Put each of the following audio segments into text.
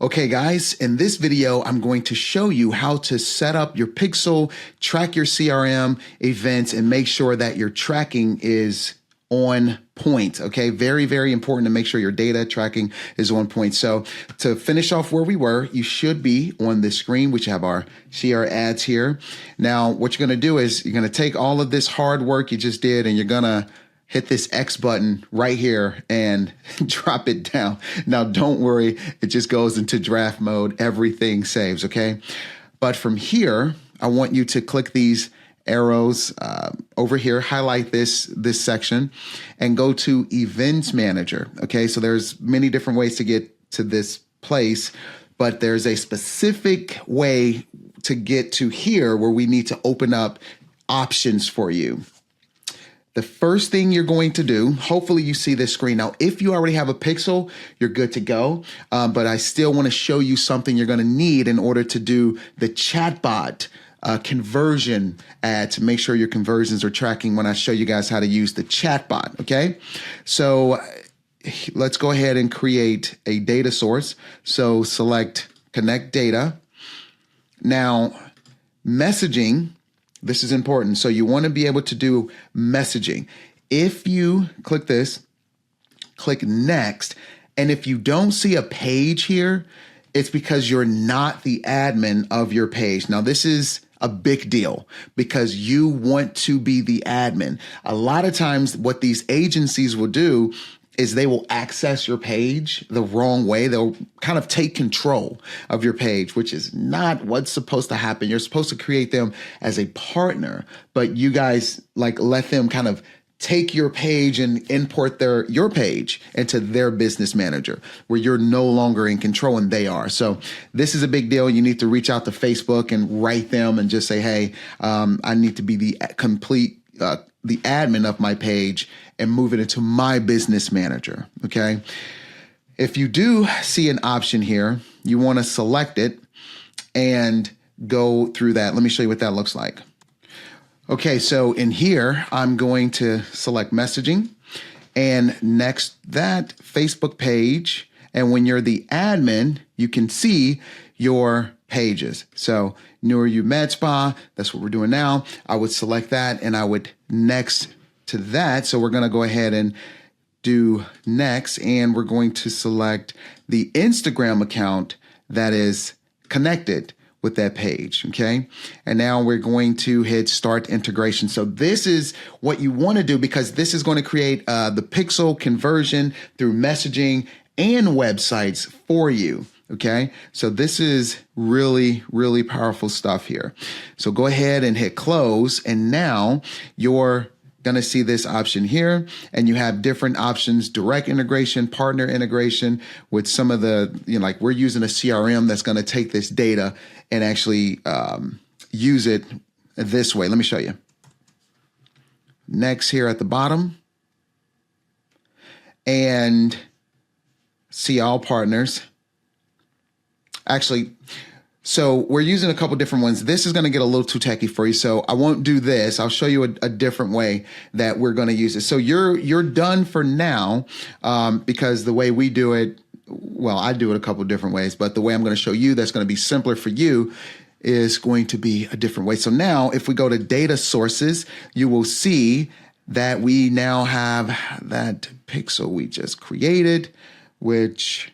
Okay guys, in this video, I'm going to show you how to set up your Pixel, track your CRM events, and make sure that your tracking is on point. Okay, very, very important to make sure your data tracking is on point. So to finish off where we were, you should be on this screen, which have our CR ads here. Now, what you're gonna do is you're gonna take all of this hard work you just did and you're gonna hit this X button right here and drop it down. Now, don't worry, it just goes into draft mode. Everything saves, okay? But from here, I want you to click these arrows over here, highlight this section, and go to Events Manager, okay? So there's many different ways to get to this place, but there's a specific way to get to here where we need to open up options for you. The first thing you're going to do, hopefully you see this screen. Now, if you already have a Pixel, you're good to go. But I still want to show you something you're going to need in order to do the chatbot conversion ad to make sure your conversions are tracking when I show you guys how to use the chatbot, okay? So let's go ahead and create a data source. So select Connect Data. Now, messaging. This is important. So you want to be able to do messaging. If you click this, click next, and if you don't see a page here, it's because you're not the admin of your page. Now, this is a big deal because you want to be the admin. A lot of times what these agencies will do is they will access your page the wrong way. They'll kind of take control of your page, which is not what's supposed to happen. You're supposed to create them as a partner, but you guys like let them kind of take your page and import your page into their business manager where you're no longer in control and they are. So this is a big deal. You need to reach out to Facebook and write them and just say, hey, I need to be the admin of my page and move it into my business manager, okay? If you do see an option here, you wanna select it and go through that. Let me show you what that looks like. Okay, so in here, I'm going to select messaging and next that Facebook page. And when you're the admin, you can see your pages. So Newer You Med Spa, that's what we're doing now. I would select that and I would next to that. So we're gonna go ahead and do next and we're going to select the Instagram account that is connected with that page, okay? And now we're going to hit start integration. So this is what you wanna do because this is gonna create the Pixel conversion through messaging and websites for you. Okay, so this is really, really powerful stuff here. So go ahead and hit close. And now you're gonna see this option here and you have different options, direct integration, partner integration with some of the, like we're using a CRM that's gonna take this data and actually use it this way. Let me show you. Next here at the bottom and see all partners. Actually, so we're using a couple different ones. This is going to get a little too techy for you, so I won't do this. I'll show you a different way that we're going to use it. So you're done for now because the way we do it, well, I do it a couple different ways, but the way I'm going to show you that's going to be simpler for you is going to be a different way. So now if we go to data sources, you will see that we now have that pixel we just created, which...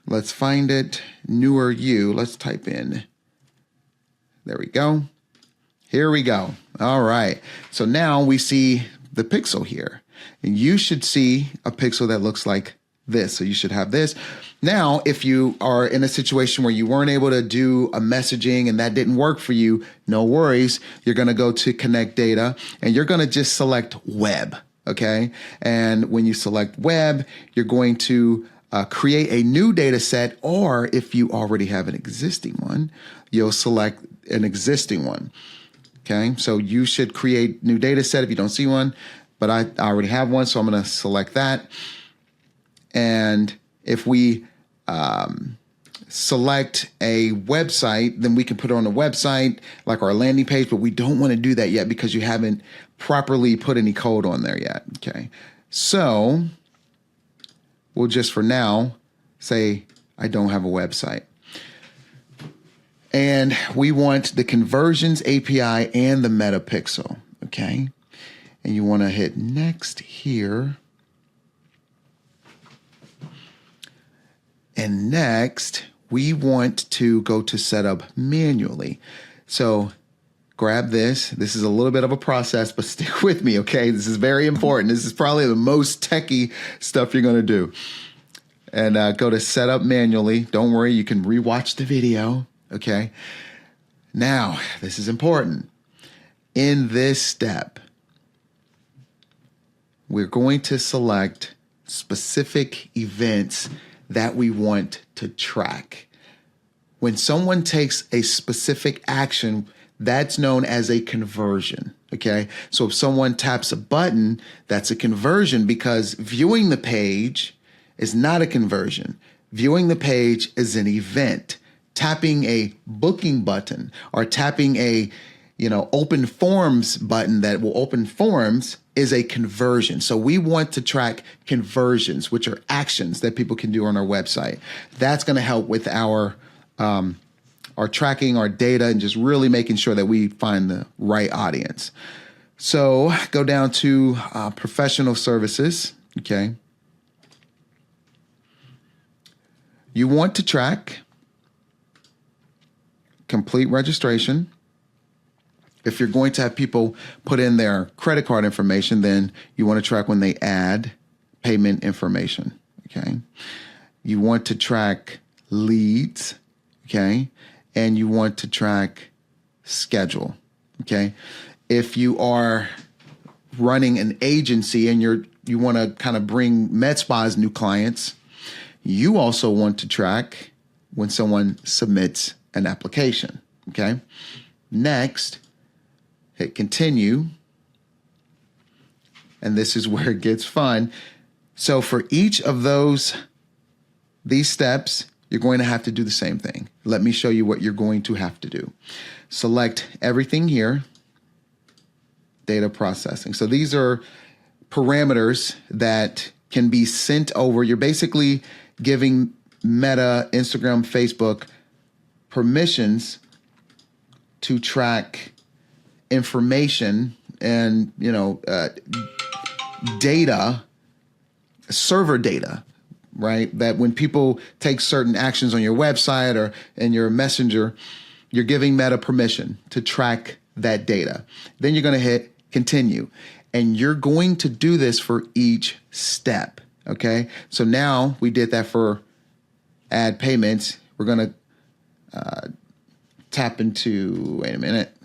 let's find it, Newer You. Let's type in, there we go. Here we go. All right. So now we see the pixel here. And you should see a pixel that looks like this. So you should have this. Now, if you are in a situation where you weren't able to do a messaging and that didn't work for you, no worries. You're going to go to Connect Data and you're going to just select Web. Okay. And when you select Web, you're going to create a new data set, or if you already have an existing one, you'll select an existing one. Okay, so you should create new data set if you don't see one, but I already have one, so I'm going to select that. And if we select a website, then we can put it on a website like our landing page, but we don't want to do that yet because you haven't properly put any code on there yet. Okay, so we'll just for now say I don't have a website. And we want the conversions API and the metapixel, okay? And you want to hit next here. And next, we want to go to setup manually. So grab this. This is a little bit of a process, but stick with me, okay? This is very important. This is probably the most techie stuff you're going to do. And go to setup manually. Don't worry, you can rewatch the video, okay? Now, this is important. In this step, we're going to select specific events that we want to track. When someone takes a specific action, that's known as a conversion, okay? So if someone taps a button, that's a conversion, because viewing the page is not a conversion. Viewing the page is an event. Tapping a booking button or tapping a, open forms button that will open forms is a conversion. So we want to track conversions, which are actions that people can do on our website. That's going to help with our tracking, our data, and just really making sure that we find the right audience. So go down to professional services, okay? You want to track complete registration. If you're going to have people put in their credit card information, then you want to track when they add payment information, okay? You want to track leads, okay? And you want to track schedule, okay? If you are running an agency and you want to kind of bring MedSpa's new clients, you also want to track when someone submits an application, okay? Next, hit continue. And this is where it gets fun. So for each of these steps, you're going to have to do the same thing. Let me show you what you're going to have to do. Select everything here, data processing. So these are parameters that can be sent over. You're basically giving Meta, Instagram, Facebook permissions to track information and, data, server data, right? That when people take certain actions on your website or in your messenger, you're giving Meta permission to track that data. Then you're going to hit continue. And you're going to do this for each step, okay? So now we did that for add payments. We're going to tap into, wait a minute,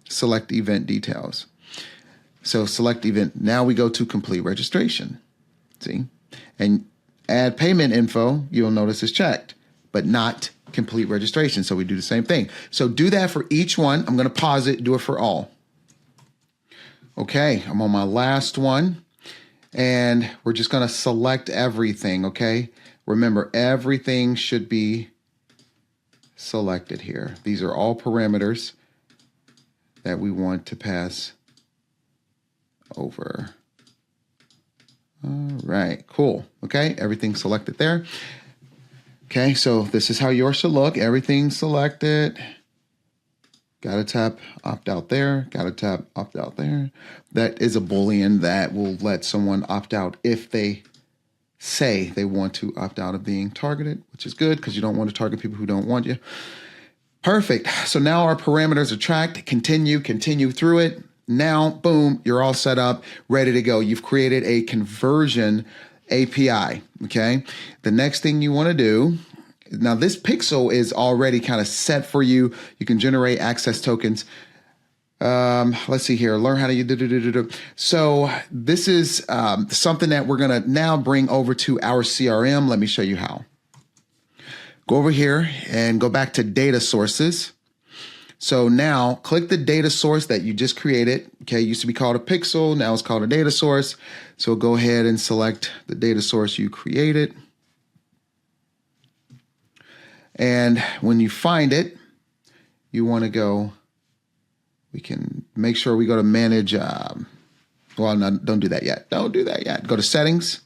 select event details. So select event. Now we go to complete registration. See? And add payment info, you'll notice is checked, but not complete registration. So we do the same thing. So do that for each one. I'm going to pause it, do it for all. Okay, I'm on my last one, and we're just going to select everything, okay? Remember, everything should be selected here. These are all parameters that we want to pass over. All right, cool. Okay, everything's selected there. Okay, so this is how yours should look. Everything's selected. Got to tap opt out there. Got to tap opt out there. That is a Boolean that will let someone opt out if they say they want to opt out of being targeted, which is good because you don't want to target people who don't want you. Perfect. So now our parameters are tracked. Continue through it. Now, boom, you're all set up, ready to go. You've created a conversion API, okay? The next thing you want to do, now this pixel is already kind of set for you. You can generate access tokens. Let's see here, learn how to do. So this is something that we're going to now bring over to our CRM. Let me show you how. Go over here and go back to data sources. So now click the data source that you just created. Okay, it used to be called a pixel. Now it's called a data source. So go ahead and select the data source you created. And when you find it, you want to go, we can make sure we go to manage. Well, no, don't do that yet. Don't do that yet. Go to settings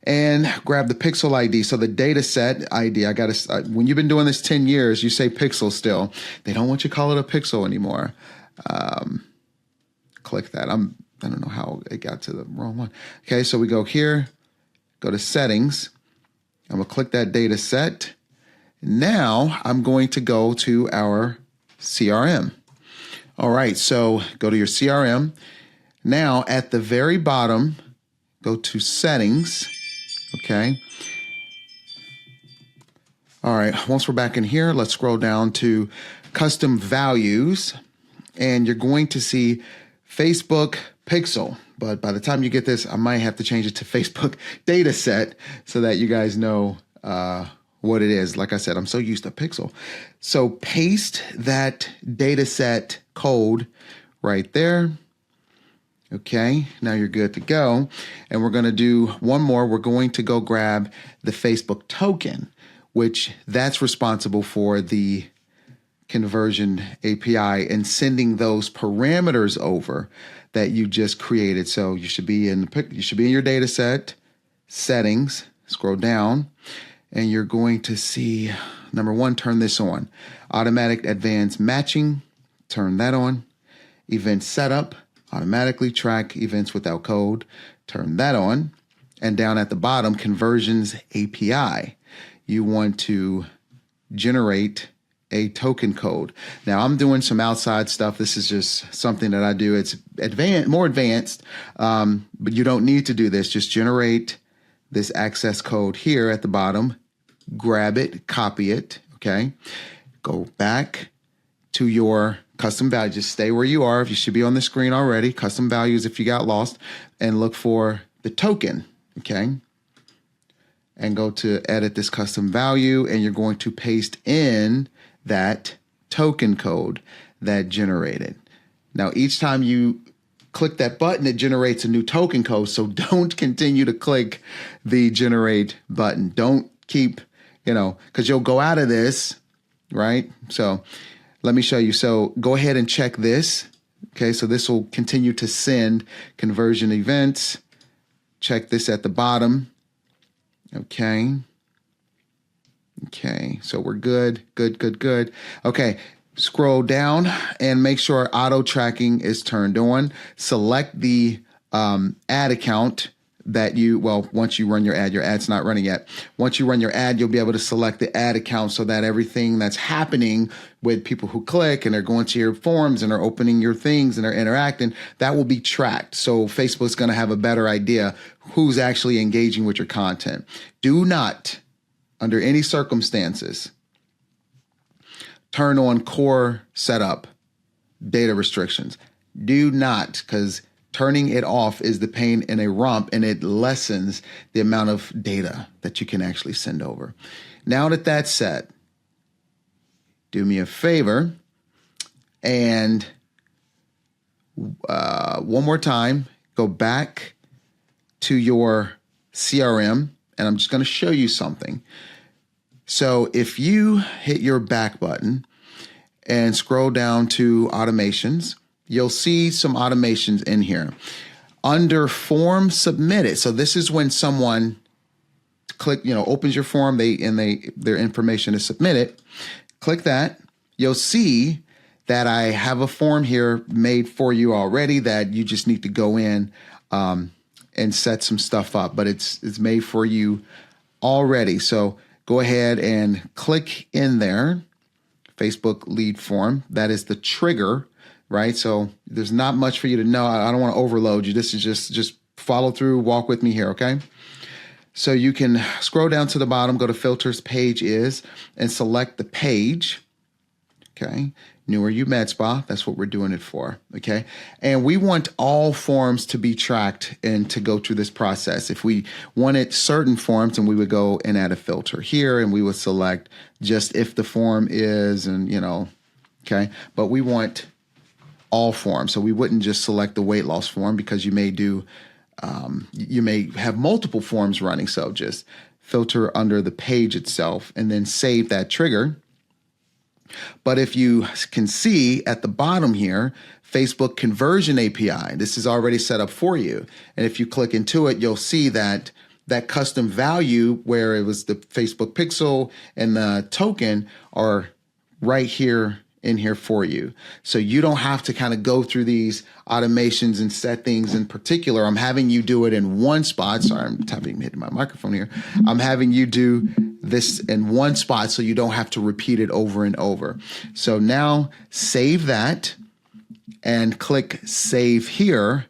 and grab the pixel ID. So the data set ID, when you've been doing this 10 years, you say pixel still. They don't want you to call it a pixel anymore. Click that. I don't know how it got to the wrong one. Okay, so we go here, go to settings. I'm gonna click that data set. Now I'm going to go to our CRM. All right, so go to your CRM. Now at the very bottom, go to settings, okay? All right, once we're back in here, let's scroll down to custom values, and you're going to see Facebook Pixel. But by the time you get this, I might have to change it to Facebook data set so that you guys know what it is. Like I said, I'm so used to Pixel. So paste that data set code right there. Okay, now you're good to go. And we're going to do one more. We're going to go grab the Facebook token, which that's responsible for the conversion API and sending those parameters over that you just created. So you should be in your data set settings, scroll down, and you're going to see number one, turn this on. Automatic advanced matching, turn that on. Event setup, automatically track events without code, turn that on. And down at the bottom, conversions API. You want to generate a token code. Now I'm doing some outside stuff. This is just something that I do. It's more advanced, but you don't need to do this. Just generate this access code here at the bottom, grab it, copy it, okay? Go back to your custom value. Just stay where you are. You should be on the screen already. Custom values if you got lost, and look for the token, okay? And go to edit this custom value, and you're going to paste in that token code that generated. Now, each time you click that button, it generates a new token code. So don't continue to click the generate button. Don't keep, because you'll go out of this, right? So let me show you. So go ahead and check this. Okay, so this will continue to send conversion events. Check this at the bottom. Okay. Okay, so we're good. Okay, scroll down and make sure auto tracking is turned on. Select the ad account that once you run your ad's not running yet. Once you run your ad, you'll be able to select the ad account so that everything that's happening with people who click and they're going to your forums and are opening your things and are interacting, that will be tracked. So Facebook's going to have a better idea who's actually engaging with your content. Do not, under any circumstances, turn on core setup data restrictions. Do not, because turning it off is the pain in a rump, and it lessens the amount of data that you can actually send over. Now that that's set, do me a favor and one more time, go back to your CRM, and I'm just going to show you something. So if you hit your back button and scroll down to automations, you'll see some automations in here. Under form submitted, so this is when someone opens your form, their information is submitted. Click that. You'll see that I have a form here made for you already that you just need to go in and set some stuff up, but it's made for you already. So go ahead and click in there, Facebook lead form. That is the trigger, right? So there's not much for you to know. I don't want to overload you. This is just follow through, walk with me here, okay? So you can scroll down to the bottom, go to filters, page is, and select the page, okay? Newer You Med Spa, that's what we're doing it for, okay? And we want all forms to be tracked and to go through this process. If we wanted certain forms, then we would go and add a filter here, and we would select just if the form is, and okay? But we want all forms. So we wouldn't just select the weight loss form, because you may you may have multiple forms running. So just filter under the page itself and then save that trigger. But if you can see at the bottom here, Facebook Conversion API, this is already set up for you. And if you click into it, you'll see that that custom value where it was the Facebook pixel and the token are right here in here for you. So you don't have to kind of go through these automations and set things in particular. I'm having you do it in one spot. Sorry, I'm hitting my microphone here. I'm having you do this in one spot so you don't have to repeat it over and over. So now save that and click save here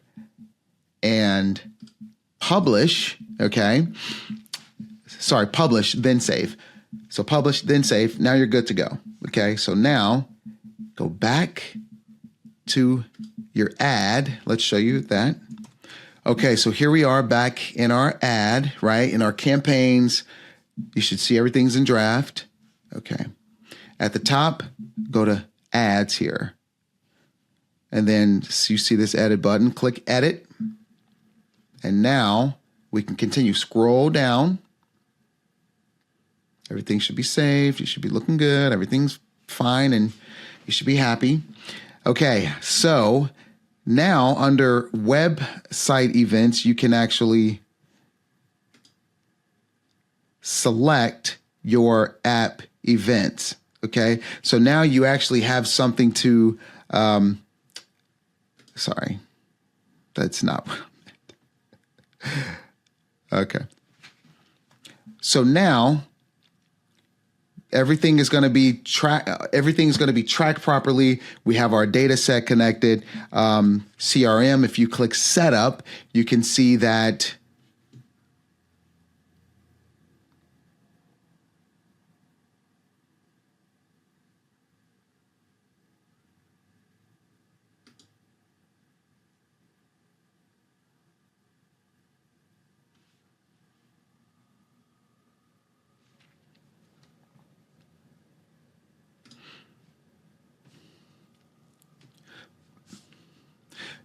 and publish. Okay. Sorry, publish, then save. So publish, then save. Now you're good to go. Okay. So now go back to your ad. Let's show you that. Okay, so here we are back in our ad, right? In our campaigns, you should see everything's in draft. Okay. At the top, go to ads here. And then you see this edit button, click edit. And now we can continue. Scroll down. Everything should be saved. You should be looking good. Everything's fine and you should be happy. Okay, so now under website events, you can actually select your app events. Okay, so now you actually have something to, sorry, that's not what I meant. Okay. So now everything is going to be tracked properly. We have our data set connected. CRM, if you click setup, you can see that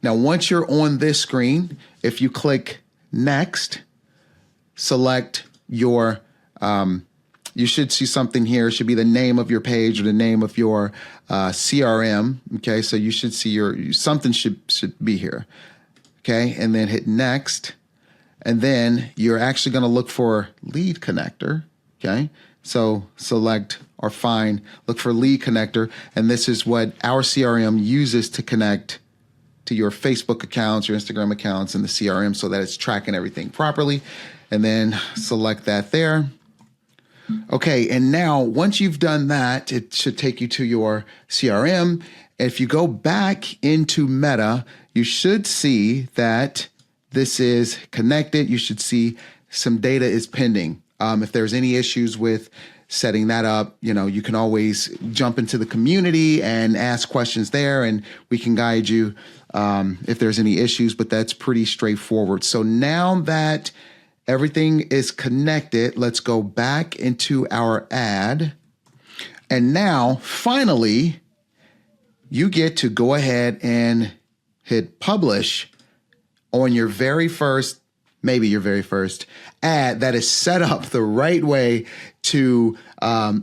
now, once you're on this screen, if you click next, select your, you should see something here. It should be the name of your page or the name of your CRM. Okay, so you should see something should be here. Okay, and then hit next. And then you're actually going to look for lead connector. Okay, so select or look for lead connector. And this is what our CRM uses to connect to your Facebook accounts, your Instagram accounts, and the CRM so that it's tracking everything properly. And then select that there. Okay, and now once you've done that, it should take you to your CRM. If you go back into Meta, you should see that this is connected. You should see some data is pending. If there's any issues with setting that up, you can always jump into the community and ask questions there, and we can guide you if there's any issues, but that's pretty straightforward. So now that everything is connected, let's go back into our ad. And now, finally, you get to go ahead and hit publish on your very first, maybe your very first ad that is set up the right way to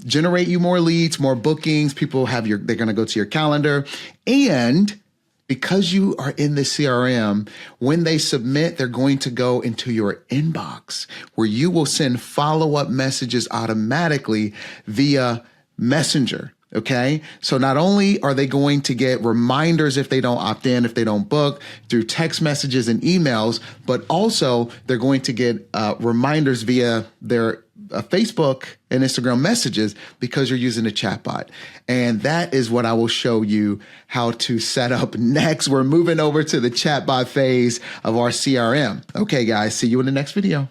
generate you more leads, more bookings. People they're going to go to your calendar. And because you are in the CRM, when they submit, they're going to go into your inbox where you will send follow-up messages automatically via Messenger. Okay. So not only are they going to get reminders if they don't opt in, if they don't book through text messages and emails, but also they're going to get reminders via their Facebook and Instagram messages because you're using a chatbot. And that is what I will show you how to set up next. We're moving over to the chatbot phase of our CRM. Okay, guys, see you in the next video.